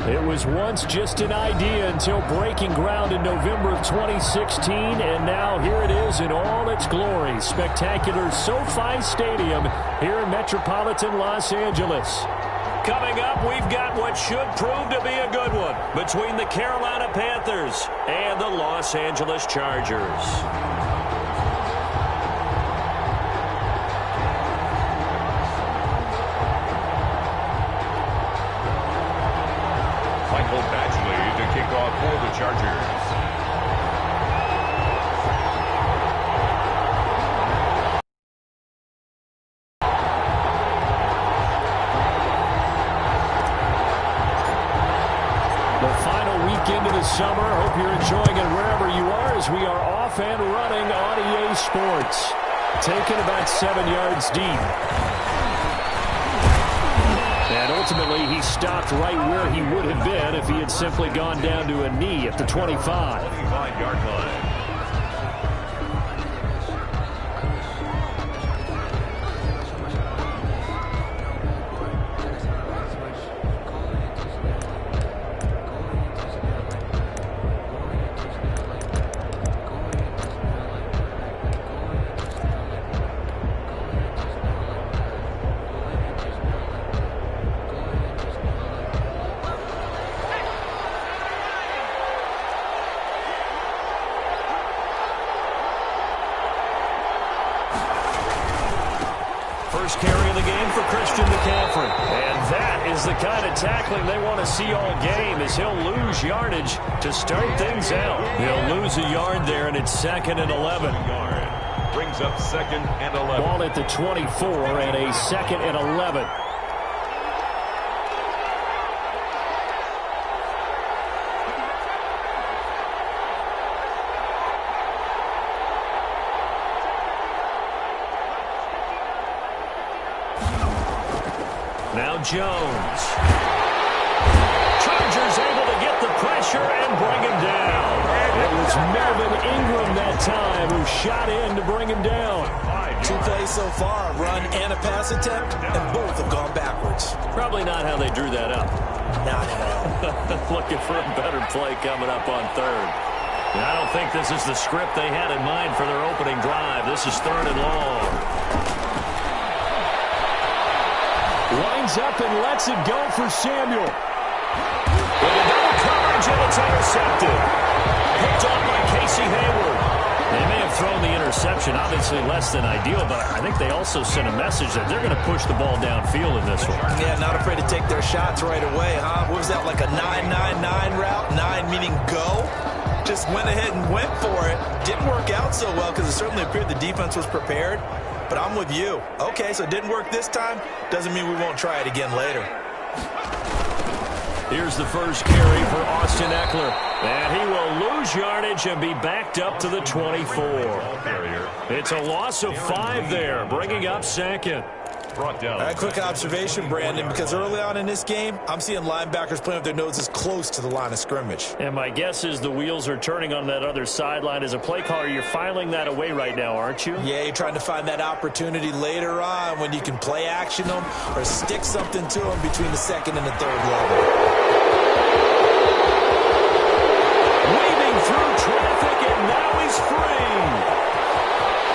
It was once just an idea until breaking ground in November of 2016, and now here it is in all its glory. Spectacular SoFi Stadium here in metropolitan Los Angeles. Coming up, we've got what should prove to be a good one between the Carolina Panthers and the Los Angeles Chargers. For the Chargers. The final weekend of the summer. Hope you're enjoying it wherever you are as we are off and running on EA Sports. Taken about 7 yards deep. And ultimately, he stopped right where he would have been if he had simply gone down to a knee at the 25. 25-yard line. First carry of the game for Christian McCaffrey. And that is the kind of tackling they want to see all game, as he'll lose yardage to start things out. He'll lose a yard there, and it's 2nd and 11. Brings up 2nd and 11. Ball at the 24 and a 2nd and 11. Now Jones. Chargers able to get the pressure and bring him down. It was Melvin Ingram that time who shot in to bring him down. 2 plays so far, a run and a pass attempt, and both have gone backwards. Probably not how they drew that up. Not at all. Looking for a better play coming up on 3rd. And I don't think this is the script they had in mind for their opening drive. This is 3rd and long. Lines up and lets it go for Samuel. With a double coverage, and it's intercepted. Picked off by Casey Hayward. They may have thrown the interception, obviously less than ideal, but I think they also sent a message that they're going to push the ball downfield in this one. Yeah, not afraid to take their shots right away, huh? What was that, like a 9-9-9 route? 9 meaning go? Just went ahead and went for it. Didn't work out so well because it certainly appeared the defense was prepared. But I'm with you. Okay, so it didn't work this time. Doesn't mean we won't try it again later. Here's the first carry for Austin Eckler. And he will lose yardage and be backed up to the 24. It's a loss of 5 there, bringing up 2nd. Brought down. All right, quick observation, Brandon, because early on in this game, I'm seeing linebackers playing with their noses close to the line of scrimmage. And my guess is the wheels are turning on that other sideline. As a play caller, you're filing that away right now, aren't you? Yeah, you're trying to find that opportunity later on when you can play action them or stick something to them between the 2nd and the 3rd level. Weaving through traffic, and now he's free.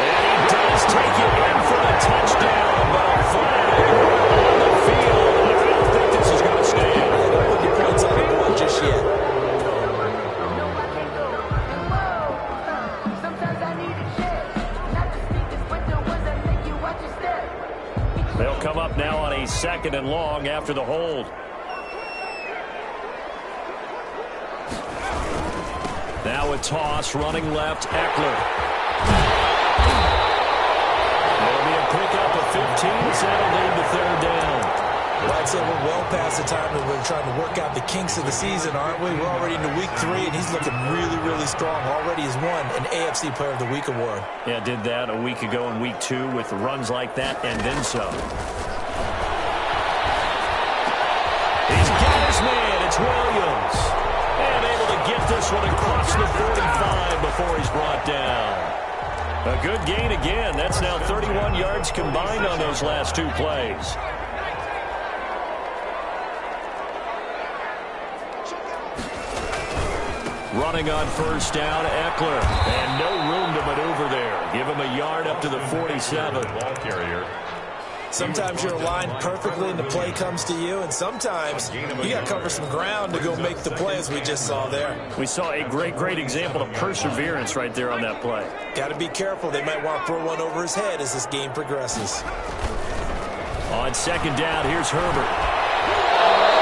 And he does take it in for the touchdown, but a flag on the field. I don't think this is going to stand. I don't put the points on the board just yet. They'll come up now on a 2nd and long after the hold. Now a toss, running left, Eckler. It'll be a pickup of 15, so that'll lead to 3rd down. Well, I'd say we're well past the time that we're trying to work out the kinks of the season, aren't we? We're already into week 3, and he's looking really, really strong. Already has won an AFC Player of the Week award. Yeah, did that a week ago in week 2 with runs like that and then some. He's got his man. It's Williams. And able to get this one across the 45 before he's brought down. A good gain again. That's now 31 yards combined on those last 2 plays. Running on first down, Eckler. And no room to maneuver there. Give him a yard up to the 47. Ball carrier. Sometimes you're aligned perfectly and the play comes to you, and sometimes you got to cover some ground to go make the play, as we just saw there. We saw a great example of perseverance right there on that play. Got to be careful. They might want to throw one over his head as this game progresses. On second down, here's Herbert.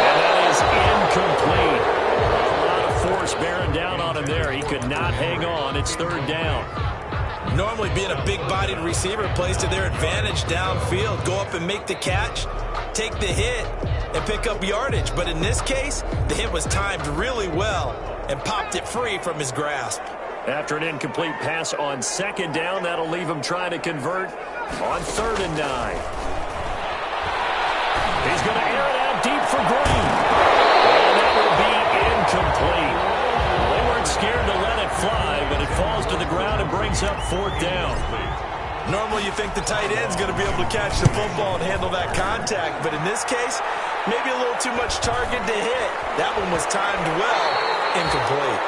And that is incomplete. A lot of force bearing down on him there. He could not hang on. It's third down. Normally being a big-bodied receiver plays to their advantage downfield. Go up and make the catch, take the hit, and pick up yardage. But in this case, the hit was timed really well and popped it free from his grasp. After an incomplete pass on second down, that'll leave him trying to convert on 3rd and 9. He's going to air it out deep for Green. And that will be incomplete. They weren't scared to let it fly, but it falls to the ground and brings up 4th down. Normally you think the tight end's going to be able to catch the football and handle that contact, but in this case, maybe a little too much target to hit. That one was timed well, incomplete.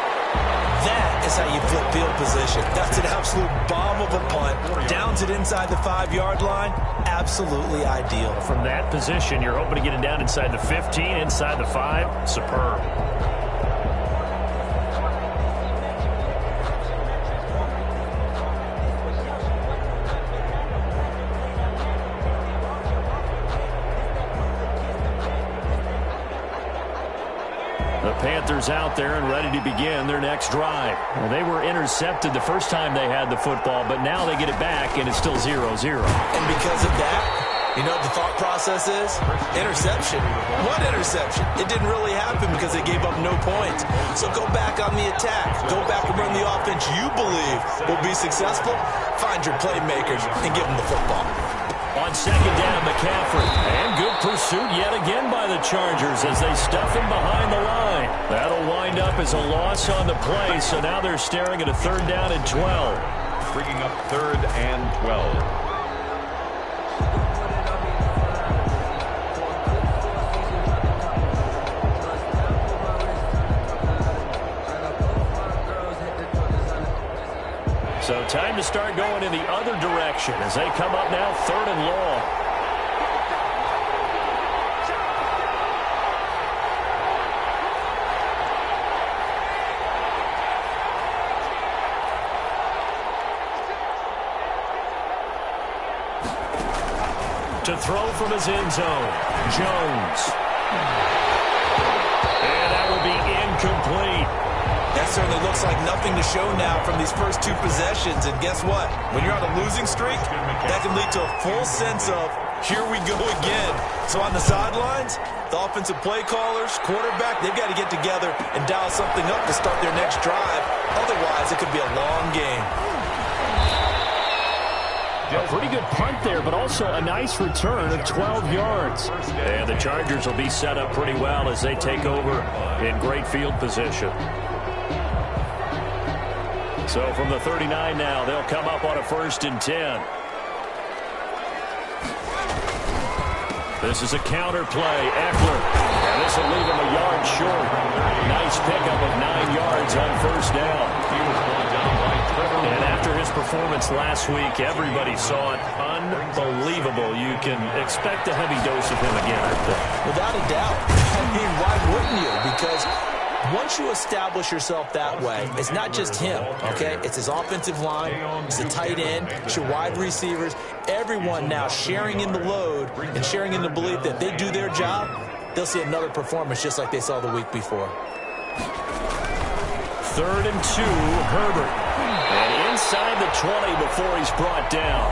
That is how you flip field position. That's an absolute bomb of a punt. Downs it inside the 5-yard line. Absolutely ideal. From that position, you're hoping to get it down inside the 15, inside the 5. Superb. The Panthers out there and ready to begin their next drive. Well, they were intercepted the first time they had the football, but now they get it back, and it's still 0-0. And because of that, you know what the thought process is? Interception. What interception? It didn't really happen because they gave up no points. So go back on the attack. Go back and run the offense you believe will be successful. Find your playmakers and give them the football. On second down, McCaffrey. And good pursuit yet again by the Chargers as they stuff him behind the line. That'll wind up as a loss on the play, so now they're staring at a 3rd down and 12. Bringing up 3rd and 12. So time to start going in the other direction as they come up now 3rd and long. To throw from his end zone, Jones. And that will be incomplete. That certainly looks like nothing to show now from these first 2 possessions. And guess what? When you're on a losing streak, that can lead to a full sense of, here we go again. So on the sidelines, the offensive play callers, quarterback, they've got to get together and dial something up to start their next drive. Otherwise, it could be a long game. A pretty good punt there, but also a nice return of 12 yards. And the Chargers will be set up pretty well as they take over in great field position. So from the 39 now, they'll come up on a 1st and 10. This is a counter play. Eckler. And this will leave him a yard short. Nice pickup of 9 yards on 1st down. And after his performance last week, everybody saw it. Unbelievable. You can expect a heavy dose of him again, I think. Without a doubt. I mean, why wouldn't you? Because once you establish yourself that way, it's not just him, okay? It's his offensive line, it's the tight end, it's your wide receivers, everyone now sharing in the load and sharing in the belief that they do their job, they'll see another performance just like they saw the week before. 3rd and 2, Herbert. And inside the 20 before he's brought down.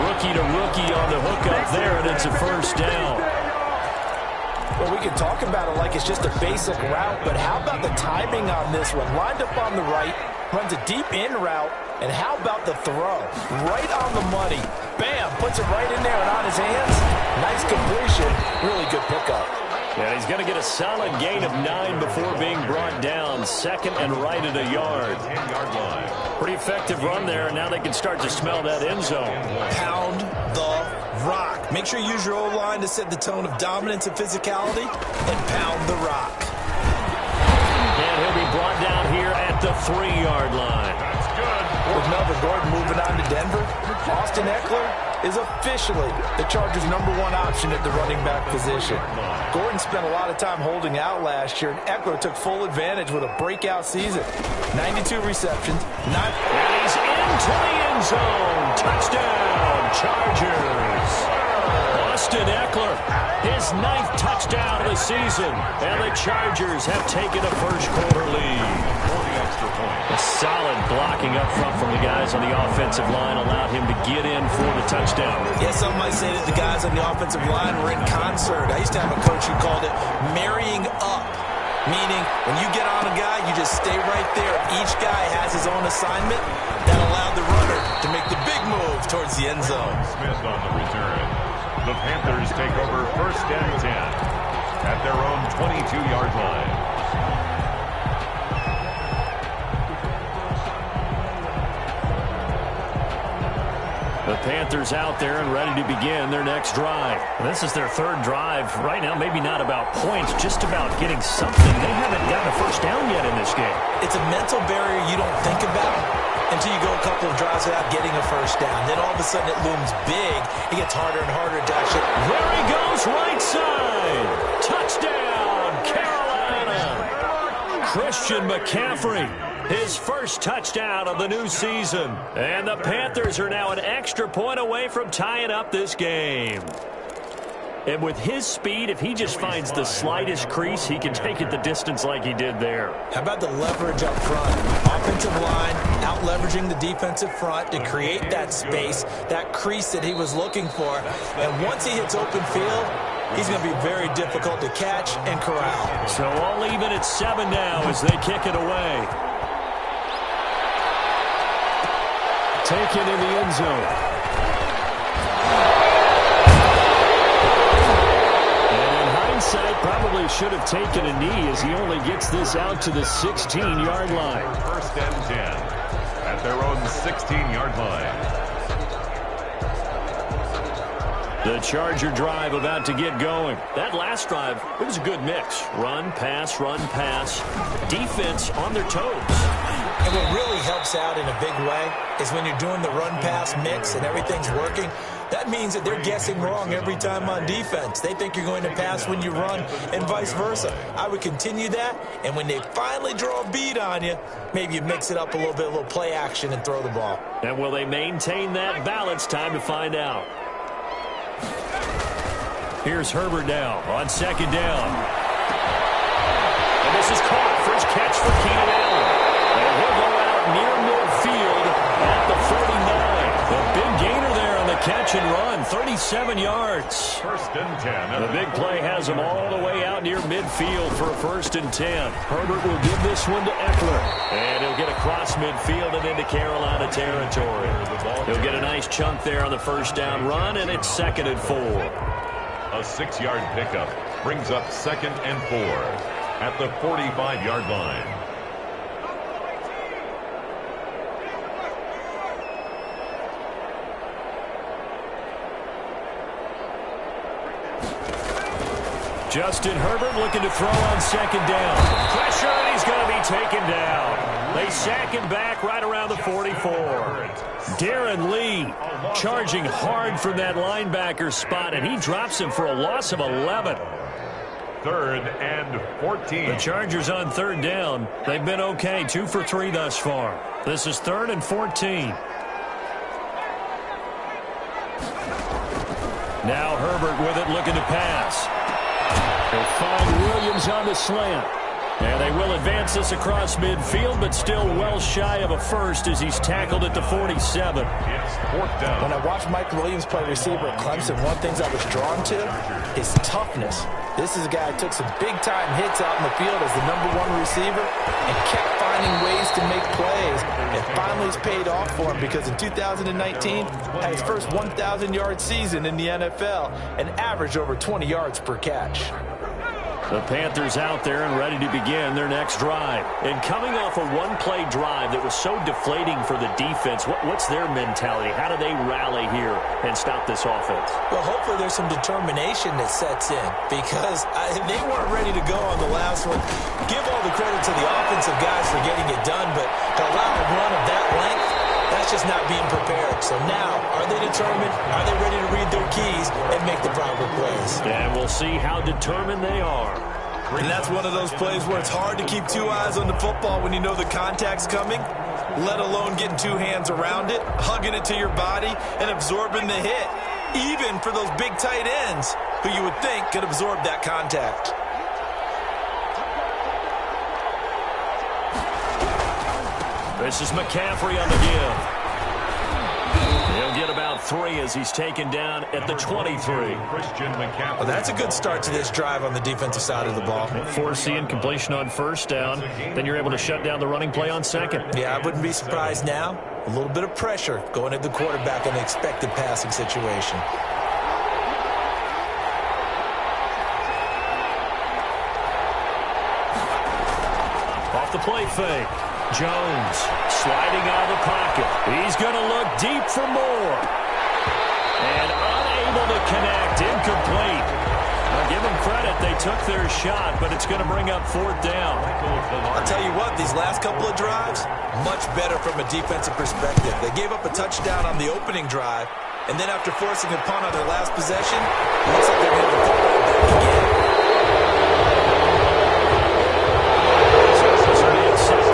Rookie to rookie on the hookup there, and it's a 1st down. Well, we can talk about it like it's just a basic route, but how about the timing on this one? Lined up on the right, runs a deep in route, and how about the throw? Right on the money. Bam, puts it right in there and on his hands. Nice completion. Really good pickup. Yeah, he's going to get a solid gain of 9 before being brought down. 2nd and right at a yard. 10-yard line. Pretty effective run there, and now they can start to smell that end zone. Pound the rock. Make sure you use your O-line to set the tone of dominance and physicality, and pound the rock. And he'll be brought down here at the 3-yard line. That's good. With Melvin Gordon moving on to Denver, Austin Eckler is officially the Chargers' #1 option at the running back position. Gordon spent a lot of time holding out last year, and Eckler took full advantage with a breakout season. 92 receptions. And he's into the end zone. Touchdown, Chargers. Austin Eckler, his 9th touchdown of the season, and the Chargers have taken a first-quarter lead. A solid blocking up front from the guys on the offensive line allowed him to get in for the touchdown. Yeah, some might say that the guys on the offensive line were in concert. I used to have a coach who called it marrying up, meaning when you get on a guy, you just stay right there. Each guy has his own assignment. That allowed the runner to make the big move towards the end zone. Smith on the return. The Panthers take over 1st and 10 at their own 22-yard line. The Panthers out there and ready to begin their next drive. This is their 3rd drive. Right now, maybe not about points, just about getting something. They haven't gotten a first down yet in this game. It's a mental barrier you don't think about until you go a couple of drives without getting a first down. Then all of a sudden it looms big. It gets harder and harder to actually. There he goes, right side. Touchdown, Carolina. Christian McCaffrey, his first touchdown of the new season. And the Panthers are now an extra point away from tying up this game. And with his speed, if he just finds the slightest crease, he can take it the distance like he did there. How about the leverage up front? Offensive line out leveraging the defensive front to create that space, that crease that he was looking for. And once he hits open field, he's going to be very difficult to catch and corral. So all even at 7 now as they kick it away. Taken in the end zone. Probably should have taken a knee as he only gets this out to the 16-yard line. 1st and 10 at their own 16-yard line. The Charger drive about to get going. That last drive, it was a good mix. Run, pass, defense on their toes. And what really helps out in a big way is when you're doing the run-pass mix and everything's working, that means that they're guessing wrong every time on defense. They think you're going to pass when you run and vice versa. I would continue that, and when they finally draw a beat on you, maybe you mix it up a little play action and throw the ball. And will they maintain that balance? Time to find out. Here's Herbert now on 2nd down. And this is caught. First catch for Keenan Allen. And he'll go out near midfield at the 49. The big gainer there on the catch and run, 37 yards. 1st and 10. The big play has him all the way out near midfield for a 1st and 10. Herbert will give this one to Eckler. And he'll get across midfield and into Carolina territory. He'll get a nice chunk there on the 1st down run, and it's 2nd and 4. A 6-yard pickup brings up 2nd and 4 at the 45-yard line. Justin Herbert looking to throw on 2nd down. Pressure, and he's going to be taken down. They sack him back right around the 44. Darren Lee charging hard from that linebacker spot, and he drops him for a loss of 11. 3rd and 14. The Chargers on 3rd down. They've been okay, 2 for 3 thus far. This is 3rd and 14. Now Herbert with it, looking to pass. They'll find Williams on the slant. And they will advance this across midfield, but still well shy of a first as he's tackled at the 47. It's 4th down. When I watched Mike Williams play receiver at Clemson, one of the things I was drawn to is toughness. This is a guy who took some big-time hits out in the field as the #1 receiver and kept finding ways to make plays. And finally it's paid off for him because in 2019, had his first 1,000-yard season in the NFL and averaged over 20 yards per catch. The Panthers out there and ready to begin their next drive. And coming off a one-play drive that was so deflating for the defense, what's their mentality? How do they rally here and stop this offense? Well, hopefully there's some determination that sets in because they weren't ready to go on the last one. Give all the credit to the offensive guys for getting it done, but to allow a run of that length, that's just not being prepared. So now, are they determined? Are they ready to read their keys and make the proper plays? And we'll see how determined they are. And that's one of those plays where it's hard to keep two eyes on the football when you know the contact's coming, let alone getting two hands around it, hugging it to your body, and absorbing the hit, even for those big tight ends who you would think could absorb that contact. This is McCaffrey on the give. He'll get about 3 as he's taken down at the 23. Well, that's a good start to this drive on the defensive side of the ball. Forcing completion on first down. Then you're able to shut down the running play on second. Yeah, I wouldn't be surprised now. A little bit of pressure going at the quarterback in the expected passing situation. Off the play fake. Jones sliding out of the pocket. He's going to look deep for more. And unable to connect. Incomplete. I'll give them credit. They took their shot, but it's going to bring up 4th down. I'll tell you what, these last couple of drives, much better from a defensive perspective. They gave up a touchdown on the opening drive, and then after forcing a punt on their last possession, it looks like they're going to put it back again.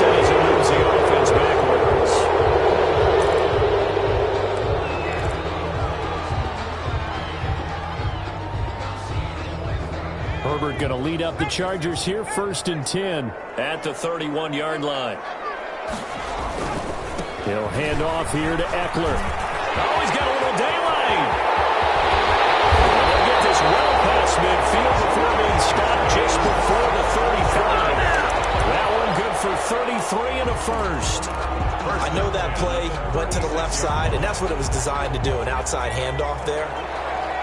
As he moves the offense backwards. Herbert going to lead up the Chargers here, 1st and 10 at the 31-yard line. He'll hand off here to Eckler. Oh, he's got a little daylight. They'll get this well past midfield before being stopped just before the 35. That one good for 33 and a first. I know that play went to the left side, and that's what it was designed to do, an outside handoff there.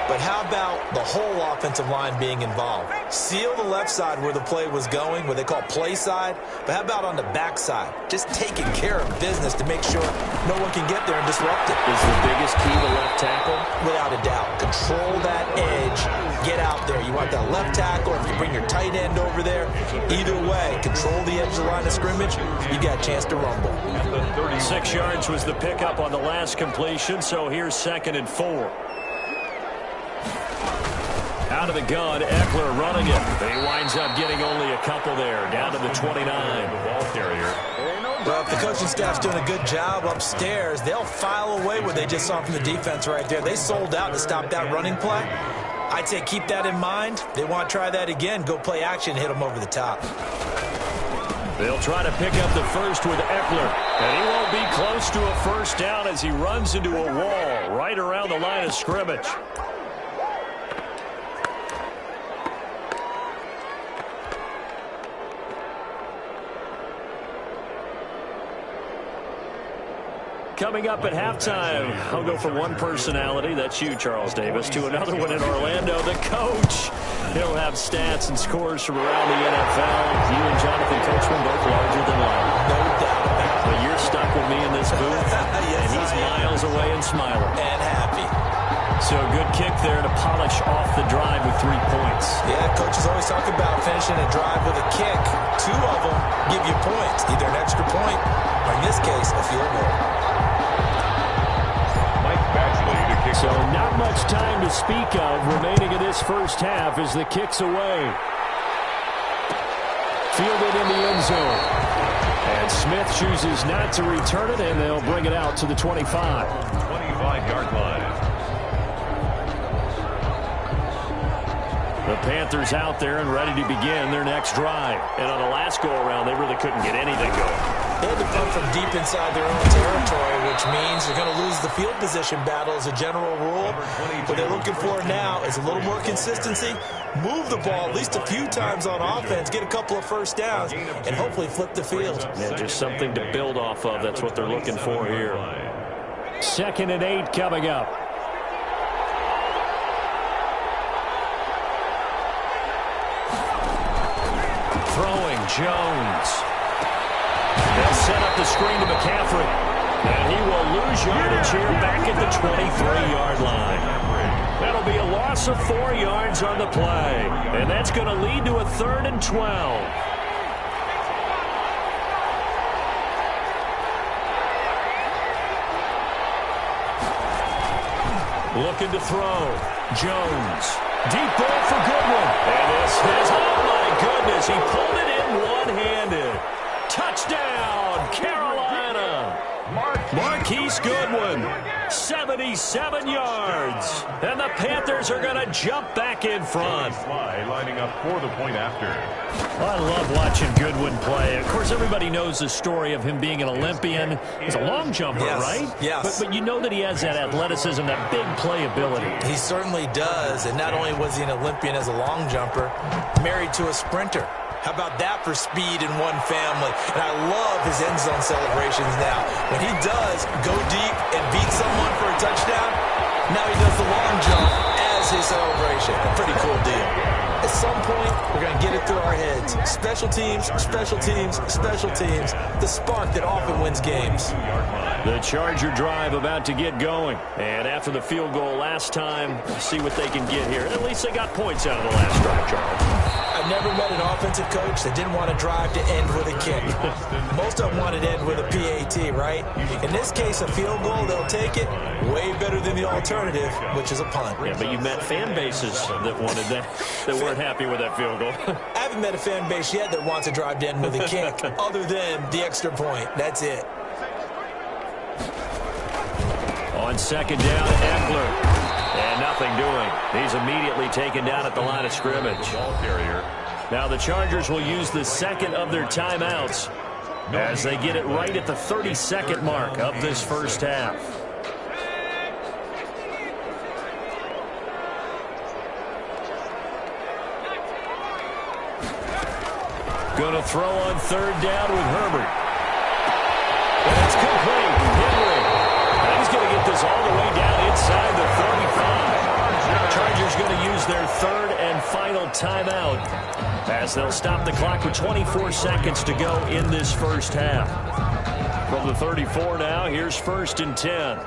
But how about the whole offensive line being involved? Seal the left side where the play was going, what they call play side. But how about on the back side? Just taking care of business to make sure no one can get there and disrupt it. Is the biggest key the left tackle? Without a doubt. Control that edge. Get out there. You want that left tackle, or if you bring your tight end over there. Either way, control the edge of the line of scrimmage. You got a chance to rumble. 6 yards was the pickup on the last completion, so here's 2nd and 4. Out of the gun, Eckler running it. He winds up getting only a couple there, down to the 29. The ball carrier. Well, if the coaching staff's doing a good job upstairs, they'll file away what they just saw from the defense right there. They sold out to stop that running play. I'd say keep that in mind. They want to try that again. Go play action, hit them over the top. They'll try to pick up the first with Eckler. And he won't be close to a first down as he runs into a wall right around the line of scrimmage. Coming up at halftime, I'll go from one personality, that's you, Charles Davis, to another one in Orlando, the coach. He'll have stats and scores from around the NFL. You and Jonathan Coachman both larger than life. No doubt about it. But you're stuck with me in this booth, Yes, and he's miles away and smiling. And happy. So a good kick there to polish off the drive with 3 points. Yeah, coaches always talk about finishing a drive with a kick. 2 of them give you points, either an extra point or, in this case, a field goal. So not much time to speak of remaining in this first half as the kick's away. Fielded in the end zone. And Smith chooses not to return it, and they'll bring it out to the 25. 25-yard line. The Panthers out there and ready to begin their next drive. And on the last go-around, they really couldn't get anything going. They had to punt from deep inside their own territory, which means they're going to lose the field position battle as a general rule. What they're looking for now is a little more consistency, move the ball at least a few times on offense, get a couple of first downs, and hopefully flip the field. Yeah, just something to build off of. That's what they're looking for here. 2nd and 8 coming up. throwing, Jones. They'll set up the screen to McCaffrey. And he will lose yardage here back at the 23-yard line. That'll be a loss of 4 yards on the play. And that's going to lead to a 3rd and 12. Looking to throw. Jones. Deep ball for Goodwin. And this is, oh my goodness, he pulled it in one-handed. Touchdown, Carolina. Marquise Goodwin, 77 yards. And the Panthers are going to jump back in front. Lining up for the point after. I love watching Goodwin play. Of course, everybody knows the story of him being an Olympian. He's a long jumper, right? Yes. But you know that he has that athleticism, that big playability. He certainly does. And not only was he an Olympian as a long jumper, married to a sprinter. How about that for speed in one family? And I love his end zone celebrations now. When he does go deep and beat someone for a touchdown, now he does the long jump as his celebration. A pretty cool deal. At some point, we're going to get it through our heads. Special teams, special teams, special teams. The spark that often wins games. The Charger drive about to get going. And after the field goal last time, see what they can get here. At least they got points out of the last drive, Charles. I've never met an offensive coach that didn't want to drive to end with a kick. Most of them wanted to end with a PAT, right? In this case, a field goal, they'll take it. Way better than the alternative, which is a punt. Yeah, but you met fan bases that wanted that weren't happy with that field goal. I haven't met a fan base yet that wants to drive to end with a kick, other than the extra point. That's it. On second down, Eckler. And nothing doing. He's immediately taken down at the line of scrimmage. Now the Chargers will use the second of their timeouts as they get it right at the 32nd mark of this first half. Going to throw on third down with Herbert. And it's complete. Henry. And he's going to get this all the way down inside the 35. Chargers going to use their third and final timeout as they'll stop the clock with 24 seconds to go in this first half. From the 34 now, here's 1st and 10.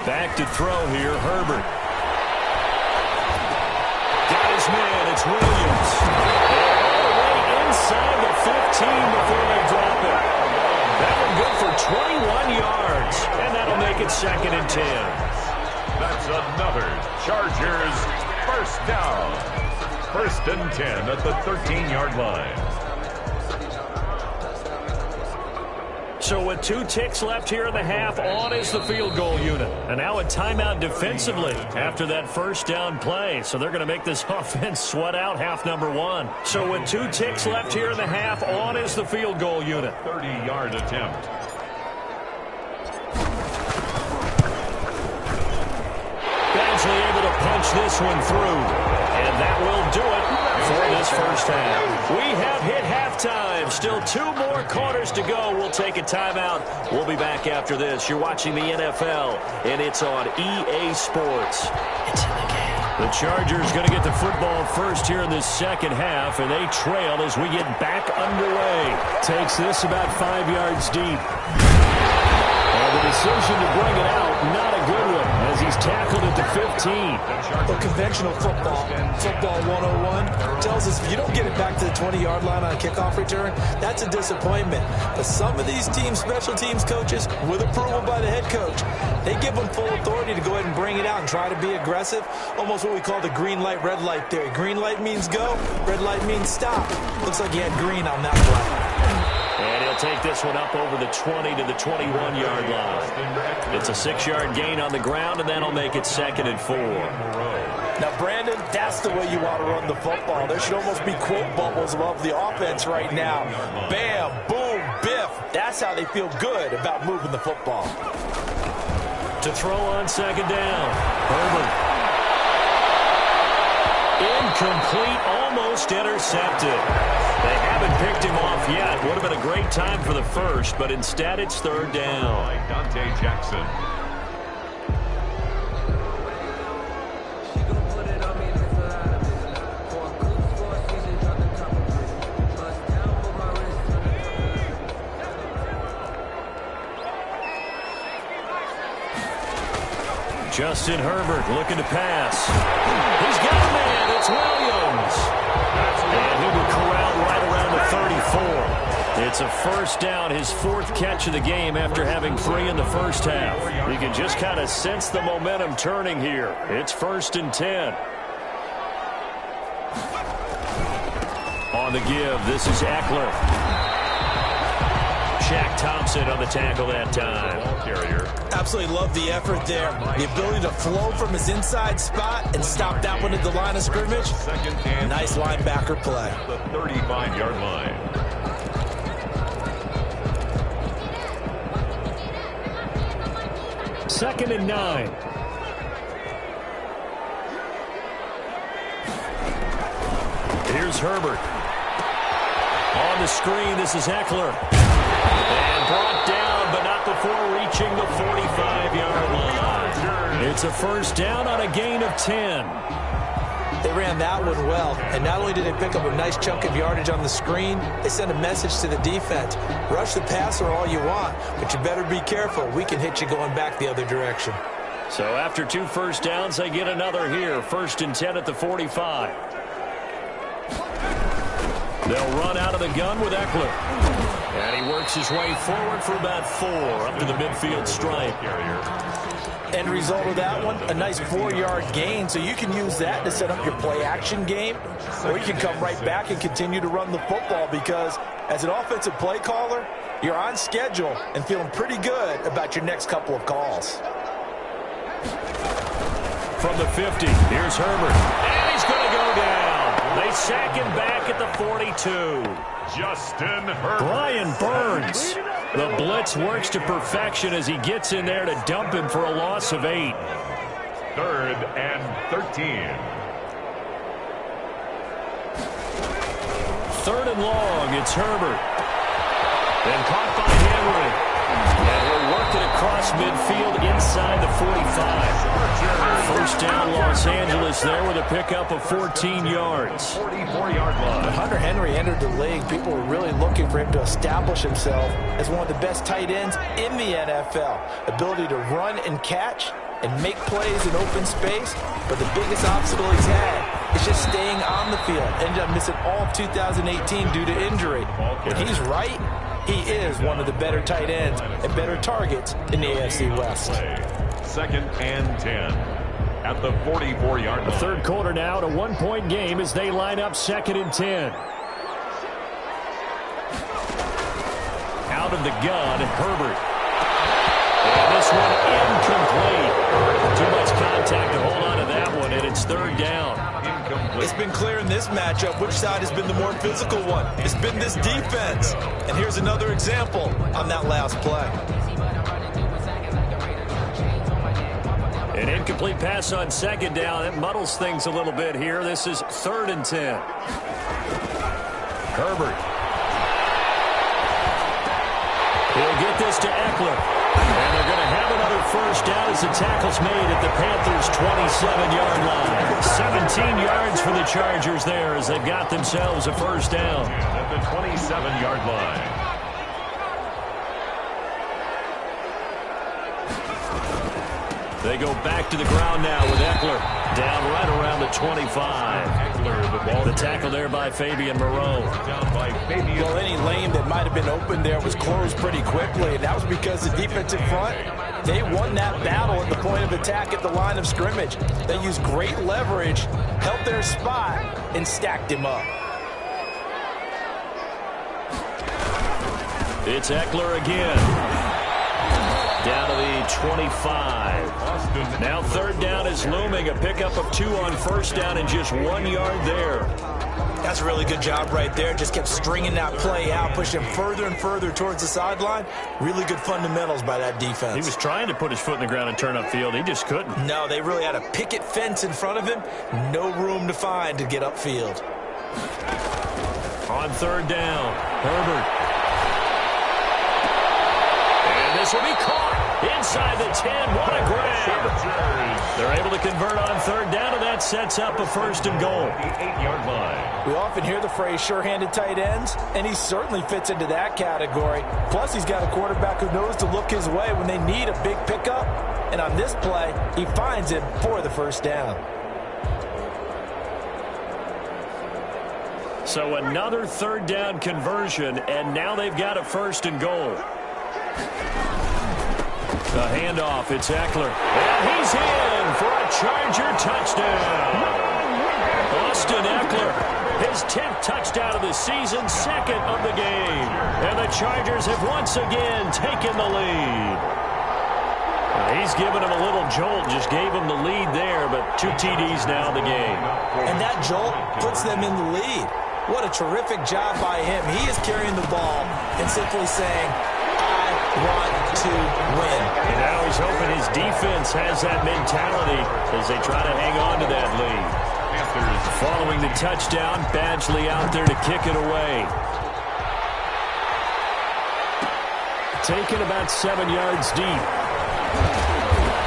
Back to throw here, Herbert. Got his man, it's Williams. And all the way inside the 15 before they drop it. That one good for 21 yards. And that'll make it 2nd and 10. That's another Chargers first down. 1st and 10 at the 13-yard line. So with 2 ticks left here in the half, on is the field goal unit. And now a timeout defensively after that first down play. So they're going to make this offense sweat out half number 1. So with 2 ticks left here in the half, on is the field goal unit. 30-yard attempt. Badgley able to punch this one through. And that will do it for this first half. We have hit halftime. Still 2 more quarters to go. We'll take a timeout. We'll be back after this. You're watching the NFL, and it's on EA Sports. It's in the game. The Chargers going to get the football first here in this second half, and they trail as we get back underway. Takes this about 5 yards deep. And the decision to bring it out, not a good one, as he's tackled at the 15. Well, conventional football 101, tells us if you don't get it back to the 20-yard line on a kickoff return, that's a disappointment. But some of these team special teams coaches, with approval by the head coach, they give them full authority to go ahead and bring it out and try to be aggressive. Almost what we call the green light, red light theory. Green light means go, red light means stop. Looks like he had green on that play. And he'll take this one up over the 20 to the 21-yard line. It's a 6-yard gain on the ground, and that'll make it 2nd and 4. Now, Brandon, that's the way you want to run the football. There should almost be quote bubbles above the offense right now. Bam, boom, biff. That's how they feel good about moving the football. To throw on second down, Herbert. Incomplete, almost intercepted. They haven't picked him off yet. Would have been a great time for the first, but instead it's third down. Dante Jackson. Justin Herbert looking to pass. He's got a man. It's Williams. And he will corral right around the 34. It's a first down, his fourth catch of the game after having 3 in the first half. You can just kind of sense the momentum turning here. It's 1st and 10. On the give, this is Eckler. Shaq Thompson on the tackle that time. Absolutely love the effort there. The ability to flow from his inside spot and stop that one at the line of scrimmage. Nice linebacker play. The 35-yard line. Second and 9. Here's Herbert. On the screen, this is Eckler. And brought down, but not before reaching the 45-yard line. It's a first down on a gain of 10. They ran that one well, and not only did they pick up a nice chunk of yardage on the screen, they sent a message to the defense. Rush the passer all you want, but you better be careful. We can hit you going back the other direction. So after 2 first downs, they get another here. 1st and 10 at the 45. They'll run out of the gun with Eckler. And he works his way forward for about 4 up to the midfield stripe. End result of that one, a nice 4-yard gain, so you can use that to set up your play-action game, or you can come right back and continue to run the football because as an offensive play caller, you're on schedule and feeling pretty good about your next couple of calls. From the 50, here's Herbert. And he's going to go down. They sack him back at the 42. Justin Herbert. Brian Burns. The blitz works to perfection as he gets in there to dump him for a loss of 8. 3rd and 13. 3rd and long, it's Herbert. Then caught by Henry. And he'll work it across midfield inside the 45. First down, Los Angeles there with a pickup of 14 yards. 44-yard line. When Hunter Henry entered the league, people were really looking for him to establish himself as one of the best tight ends in the NFL. Ability to run and catch and make plays in open space, but the biggest obstacle he's had is just staying on the field. Ended up missing all of 2018 due to injury. When he's right, he is one of the better tight ends and better targets in the AFC West. 2nd and 10 at the 44-yard line. The third quarter now, a 1-point game as they line up 2nd and 10. Out of the gun, Herbert. And this one incomplete. Too much contact to hold on to that one, and it's 3rd down. It's been clear in this matchup which side has been the more physical one. It's been this defense. And here's another example on that last play. An incomplete pass on 2nd down. It muddles things a little bit here. This is 3rd and 10. Herbert. He'll get this to Eckler. And they're going to have another first down as the tackle's made at the Panthers' 27-yard line. 17 yards for the Chargers there as they've got themselves a first down. At the 27-yard line. They go back to the ground now with Eckler. Down right around the 25. The tackle there by Fabian Moreau. Well, any lane that might have been open there was closed pretty quickly, and that was because the defensive front, they won that battle at the point of attack at the line of scrimmage. They used great leverage, held their spot, and stacked him up. It's Eckler again. Down to the 25. Now 3rd down is looming. A pickup of 2 on first down and just 1 yard there. That's a really good job right there. Just kept stringing that play out, pushing him further and further towards the sideline. Really good fundamentals by that defense. He was trying to put his foot in the ground and turn upfield. He just couldn't. No, they really had a picket fence in front of him. No room to find to get upfield. On 3rd down, Herbert. And this will be caught. Inside the 10, what a grab. They're able to convert on 3rd down, and that sets up a 1st and goal. The 8-yard line. We often hear the phrase sure-handed tight ends, and he certainly fits into that category. Plus, he's got a quarterback who knows to look his way when they need a big pickup. And on this play, he finds him for the first down. So another third down conversion, and now they've got a first and goal. The handoff, it's Eckler. And he's in for a Charger touchdown. Austin Eckler, his 10th touchdown of the season, second of the game. And the Chargers have once again taken the lead. He's given him a little jolt, just gave him the lead there, but 2 TDs now in the game. And that jolt puts them in the lead. What a terrific job by him. He is carrying the ball and simply saying, I want to win. And now he's hoping his defense has that mentality as they try to hang on to that lead. Following the touchdown, Badgley out there to kick it away. Taken about 7 yards deep.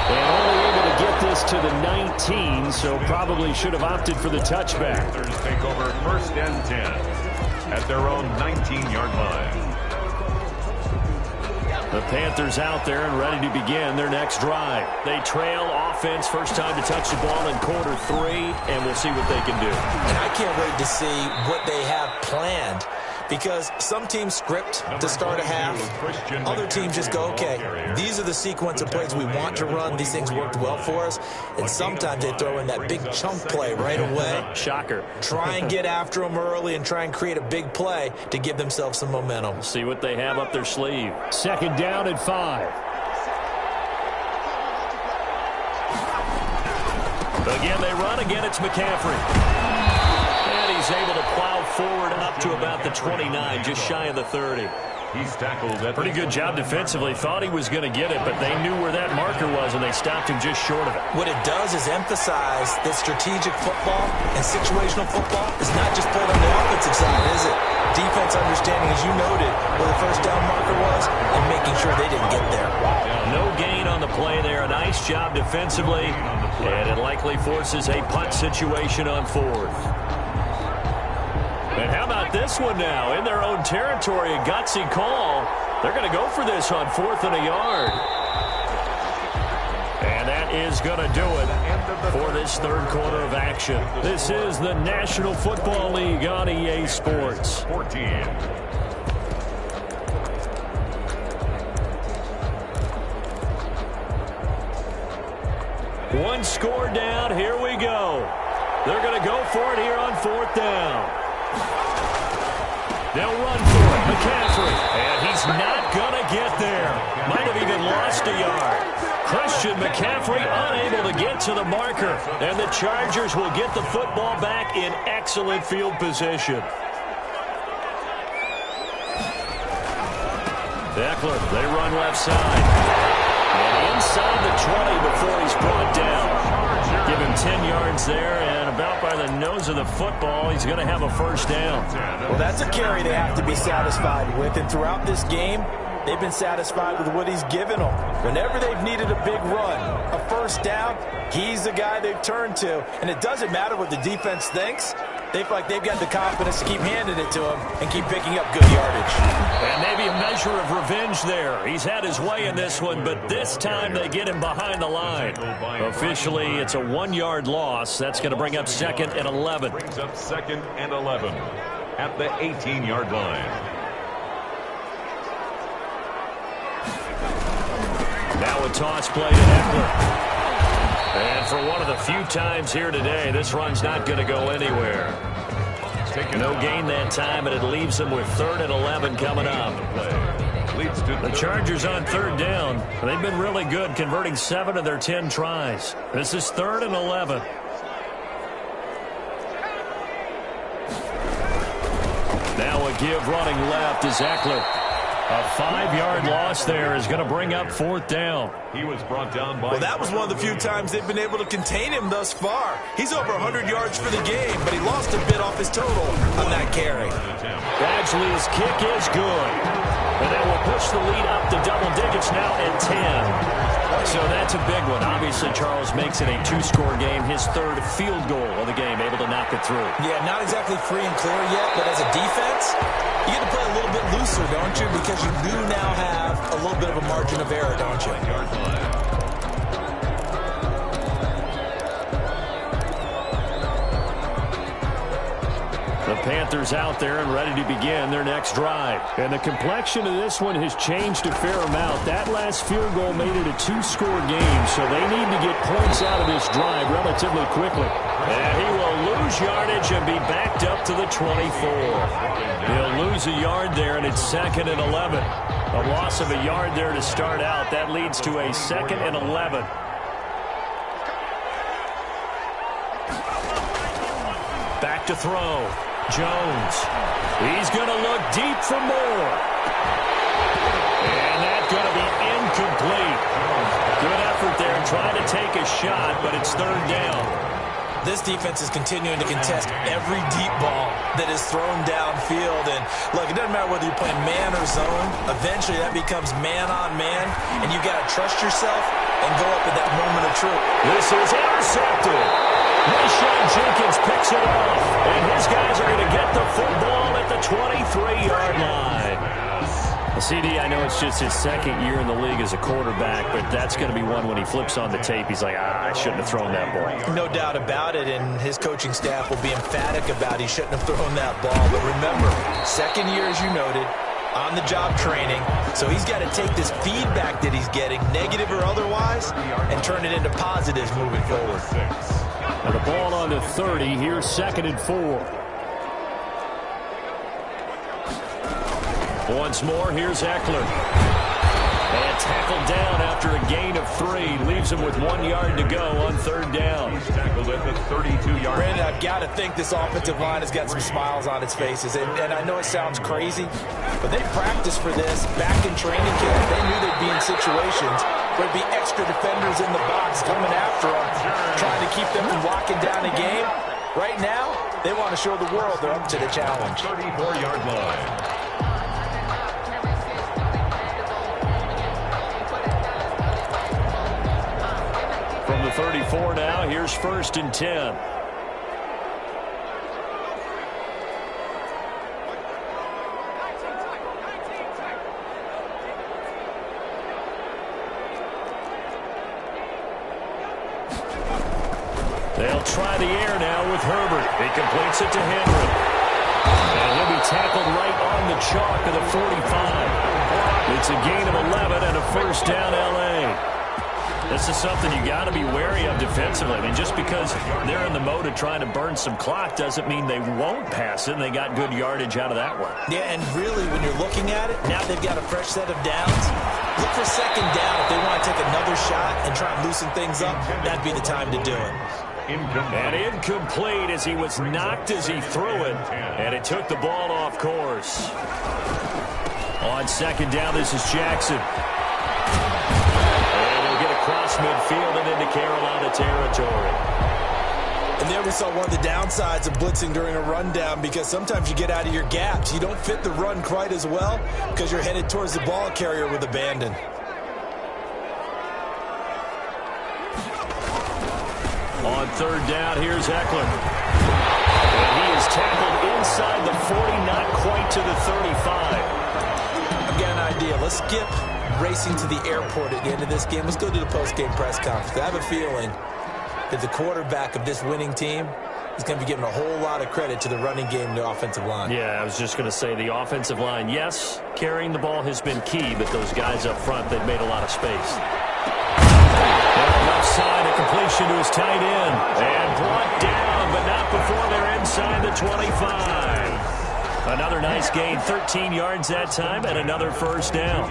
And only able to get this to the 19, so probably should have opted for the touchback. Panthers take over first and 10 at their own 19-yard line. The Panthers out there and ready to begin their next drive. They trail offense, first time to touch the ball in quarter 3, and we'll see what they can do. And I can't wait to see what they have planned, because some teams script to start a half. Other teams just go, okay, these are the sequence of plays we want to run. These things worked well for us. And sometimes they throw in that big chunk play right away. Shocker. Try and get after them early and try and create a big play to give themselves some momentum. See what they have up their sleeve. Second down and 5. Again, they run. Again, it's McCaffrey. He's able to plow forward up to about the 29, just shy of the 30. He's tackled at pretty good job defensively. Thought he was going to get it, but they knew where that marker was, and they stopped him just short of it. What it does is emphasize that strategic football and situational football is not just played on the offensive side, is it? Defense understanding, as you noted, where the first down marker was and making sure they didn't get there. No gain on the play there. A nice job defensively, and it likely forces a punt situation on 4th. And how about this one now? In their own territory, a gutsy call. They're going to go for this on 4th and a yard. And that is going to do it for this third quarter of action. This is the National Football League on EA Sports. 14. One score down. Here we go. They're going to go for it here on 4th down. They'll run for it. McCaffrey. And he's not going to get there. Might have even lost a yard. Christian McCaffrey unable to get to the marker. And the Chargers will get the football back in excellent field position. Eckler, they run left side. And inside the 20 before he's brought down. Give him 10 yards there, and about by the nose of the football, he's going to have a first down. Well, that's a carry they have to be satisfied with, and throughout this game, they've been satisfied with what he's given them. Whenever they've needed a big run, a first down, he's the guy they've turned to, and it doesn't matter what the defense thinks. They feel like they've got the confidence to keep handing it to him and keep picking up good yardage. And maybe a measure of revenge there. He's had his way in this one, but this time they get him behind the line. Officially, it's a 1-yard loss. That's going to bring up 2nd and 11. Brings up 2nd and 11 at the 18-yard line. Now a toss play to Eckler. And for one of the few times here today, this run's not going to go anywhere. No gain that time, and it leaves them with 3rd and 11 coming up. The Chargers on 3rd down. They've been really good, converting 7 of their 10 tries. This is 3rd and 11. Now a give running left is Eckler. A 5-yard loss there is going to bring up 4th down. He was brought down by... Well, that was one of the few times they've been able to contain him thus far. He's over 100 yards for the game, but he lost a bit off his total on that carry. Badgley's kick is good. And that will push the lead up to double digits now at 10. So that's a big one. Obviously, Charles makes it a 2-score game. His 3rd field goal of the game, able to knock it through. Yeah, not exactly free and clear yet, but as a defense, you get to play a little bit looser, don't you? Because you do now have a little bit of a margin of error, don't you? Panthers out there and ready to begin their next drive. And the complexion of this one has changed a fair amount. That last field goal made it a two-score game, so they need to get points out of this drive relatively quickly. And he will lose yardage and be backed up to the 24. He'll lose a yard there, and it's 2nd and 11. A loss of a yard there to start out. That leads to a 2nd and 11. Back to throw. Jones. He's going to look deep for more. And that's going to be incomplete. Good effort there trying to take a shot, but it's 3rd down. This defense is continuing to contest every deep ball that is thrown downfield. And, look, it doesn't matter whether you're playing man or zone. Eventually, that becomes man-on-man, and you've got to trust yourself and go up at that moment of truth. This is intercepted. Rashawn Jenkins picks it off, and his guys are going to get the football at the 23-yard line. CD, I know it's just his 2nd year in the league as a quarterback, but that's going to be one when he flips on the tape, he's like, I shouldn't have thrown that ball. No doubt about it, and his coaching staff will be emphatic about he shouldn't have thrown that ball. But remember, 2nd year, as you noted, on-the-job training, so he's got to take this feedback that he's getting, negative or otherwise, and turn it into positives moving forward. And the ball on the 30, here's 2nd and 4. Once more, here's Eckler. And tackled down after a gain of 3. Leaves him with 1 yard to go on 3rd down. He's tackled at the 32-yard. Brandon, I've got to think this offensive line has got some smiles on its faces. And I know it sounds crazy, but they practiced for this back in training camp. They knew they'd be in situations where there'd be extra defenders in the box coming after them, trying to keep them from locking down a game. Right now, they want to show the world they're up to the challenge. 34-yard line. From the 34 now, here's 1st and 10. They'll try the air now with Herbert. He completes it to Henry. And he'll be tackled right on the chalk of the 45. It's a gain of 11 and a 1st down L.A. This is something you got to be wary of defensively. I mean, just because they're in the mode of trying to burn some clock doesn't mean they won't pass it, and they got good yardage out of that one. Yeah, and really, when you're looking at it, now they've got a fresh set of downs. Look for 2nd down. If they want to take another shot and try and loosen things up, that'd be the time to do it. And incomplete as he was knocked as he threw it, and it took the ball off course. On 2nd down, this is Jackson. Across midfield and into Carolina territory. And there we saw one of the downsides of blitzing during a rundown, because sometimes you get out of your gaps. You don't fit the run quite as well because you're headed towards the ball carrier with abandon. On 3rd down, here's Eckler. And he is tackled inside the 40, not quite to the 35. I've got an idea. Let's skip racing to the airport at the end of this game. Let's go to the post-game press conference. I have a feeling that the quarterback of this winning team is going to be giving a whole lot of credit to the running game and the offensive line. Yeah, I was just going to say the offensive line, yes, carrying the ball has been key, but those guys up front, they've made a lot of space. Left side, a completion to his tight end. And brought down, but not before they're inside the 25. Another nice gain, 13 yards that time, and another 1st down.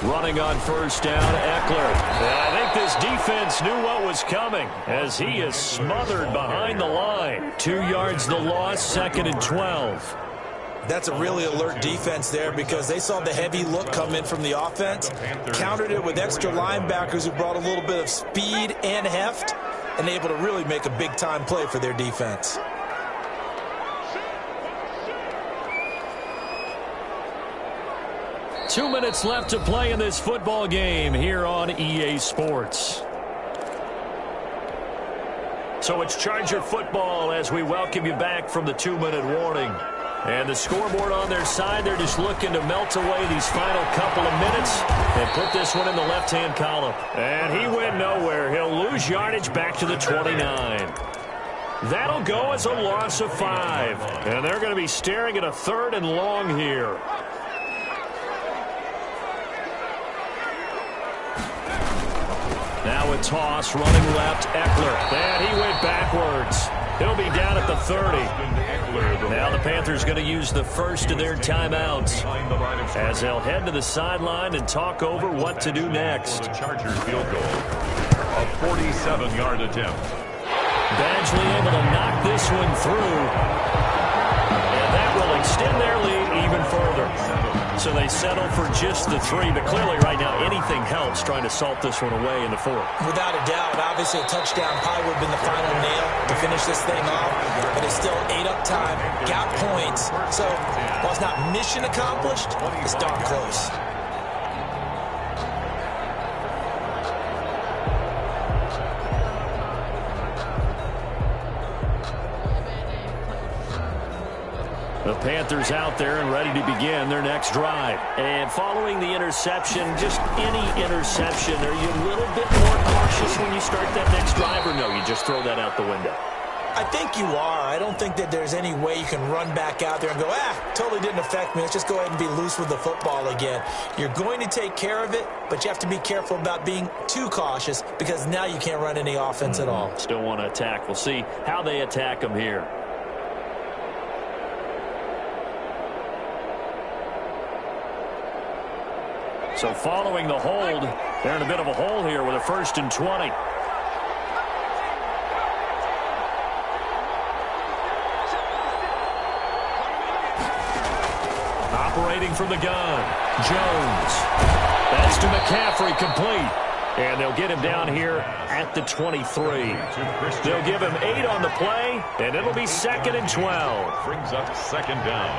Running on 1st down, Eckler. And I think this defense knew what was coming as he is smothered behind the line. 2 yards the loss, 2nd and 12. That's a really alert defense there, because they saw the heavy look come in from the offense, countered it with extra linebackers who brought a little bit of speed and heft, and able to really make a big-time play for their defense. Two minutes left to play in this football game here on EA Sports. So it's Charger football as we welcome you back from the 2-minute warning. And the scoreboard on their side, they're just looking to melt away these final couple of minutes and put this one in the left-hand column. And he went nowhere. He'll lose yardage back to the 29. That'll go as a loss of 5. And they're going to be staring at a 3rd and long here. Now a toss, running left, Eckler. And he went backwards. He'll be down at the 30. Now the Panthers going to use the first of their timeouts as they'll head to the sideline and talk over what to do next. The Chargers field goal, a 47-yard attempt. Badgley able to knock this one through, and that will extend their lead even further. So they settle for just the 3, but clearly right now anything helps trying to salt this one away in the 4th. Without a doubt, obviously a touchdown probably would have been the final nail to finish this thing off, but it's still 8 up time, got points. So while it's not mission accomplished, it's darn close. The Panthers out there and ready to begin their next drive. And following the interception, just any interception, are you a little bit more cautious when you start that next drive, or no, you just throw that out the window? I think you are. I don't think that there's any way you can run back out there and go, totally didn't affect me. Let's just go ahead and be loose with the football again. You're going to take care of it, but you have to be careful about being too cautious because now you can't run any offense at all. Still want to attack. We'll see how they attack them here. So following the hold, they're in a bit of a hole here with a 1st and 20. Operating from the gun, Jones. That's to McCaffrey, complete. And they'll get him down here at the 23. They'll give him 8 on the play, and it'll be 2nd and 12. Brings up 2nd down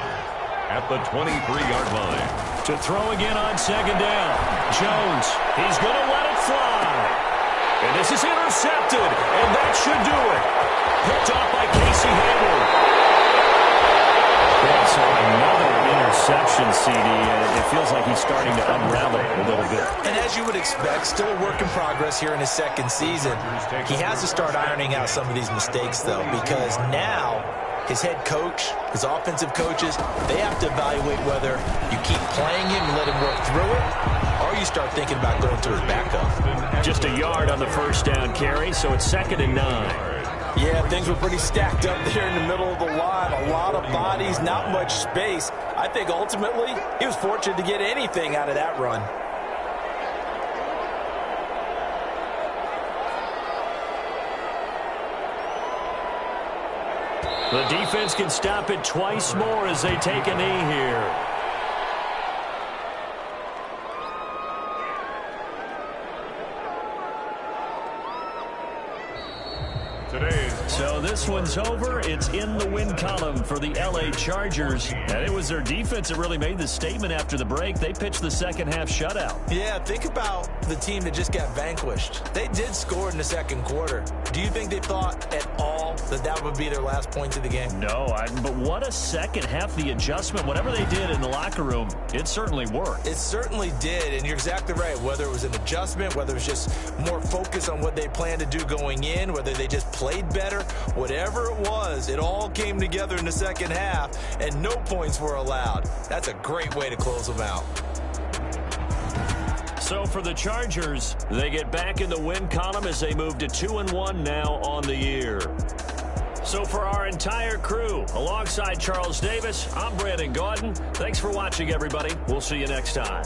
at the 23-yard line. To throw again on 2nd down. Jones, he's going to let it fly. And this is intercepted, and that should do it. Picked off by Casey Hayward. Yeah, so another interception, CD, and it feels like he's starting to unravel a little bit. And as you would expect, still a work in progress here in his 2nd season. He has to start ironing out some of these mistakes, though, because now his head coach, his offensive coaches, they have to evaluate whether you keep playing him and let him work through it, or you start thinking about going to his backup. Just a yard on the 1st down carry, so it's 2nd and 9. Yeah, things were pretty stacked up there in the middle of the line. A lot of bodies, not much space. I think ultimately he was fortunate to get anything out of that run. The defense can stop it twice more as they take a knee here. So this one's over. It's in the win column for the LA Chargers. And it was their defense that really made the statement after the break. They pitched the 2nd half shutout. Yeah, think about the team that just got vanquished. They did score in the 2nd quarter. Do you think they thought at all that that would be their last points of the game? No, but what a 2nd half. The adjustment, whatever they did in the locker room, it certainly worked. It certainly did, and you're exactly right. Whether it was an adjustment, whether it was just more focus on what they planned to do going in, whether they just played better, whatever it was, it all came together in the 2nd half, and no points were allowed. That's a great way to close them out. So for the Chargers, they get back in the win column as they move to 2-1 now on the year. So for our entire crew, alongside Charles Davis, I'm Brandon Gaudin. Thanks for watching, everybody. We'll see you next time.